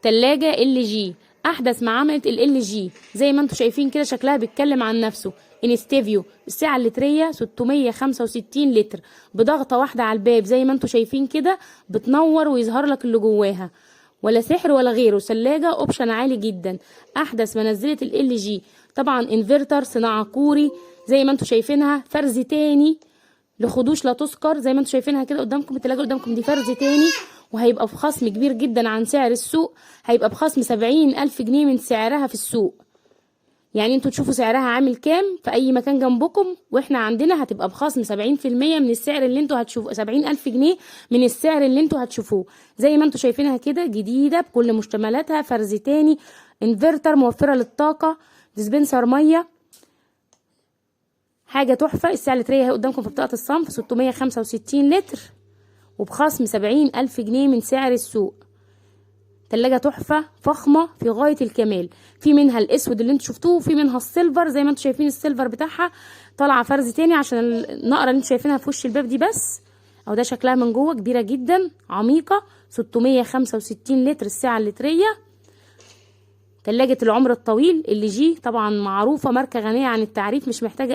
تلاجة ال جي، احدث ما عملت ال جي، زي ما انتم شايفين كده شكلها بيتكلم عن نفسه. انستيفيو، السعه اللتريه 665 لتر، بضغطه واحده على الباب زي ما انتم شايفين كده بتنور ويظهر لك اللي جواها. ولا سحر ولا غيره، ثلاجه اوبشن عالي جدا، احدث ما نزلت ال جي. طبعا انفرتر صناعه كوري زي ما انتم شايفينها، فرز تاني لخدوش لا تذكر، زي ما انتم شايفينها كده قدامكم. التلاجة قدامكم دي فرز تاني، وهيبقى بخصم كبير جدا عن سعر السوق، هيبقى بخصم 70,000 جنيه من سعرها في السوق. يعني انتوا تشوفوا سعرها عامل كام في اي مكان جنبكم، واحنا عندنا هتبقى بخصم 70% من السعر اللي انتوا هتشوفوه، 70,000 جنيه من السعر اللي انتوا هتشوفوه. زي ما انتوا شايفينها كده جديدة بكل مشتملاتها، فرز تاني، انفرتر موفرة للطاقة، ديسبنسر مية، حاجة تحفة. السعة اللترية اهي قدامكم في بطاقة الصنف 665 لتر، وبخصم 70,000 جنيه من سعر السوق. تلاجة تحفة فخمة في غاية الكمال. في منها الاسود اللي انتوا شفتوه، وفي منها السيلفر زي ما انتوا شايفين السيلفر بتاعها طالعة فرز تاني عشان النقرة اللي انتوا شايفينها في وش الباب دي بس. او ده شكلها من جوه، كبيرة جدا عميقة، 665 لتر السعة اللترية. تلاجة العمر الطويل اللي جي، طبعا معروفة ماركة غنية عن التعريف، مش محتاجة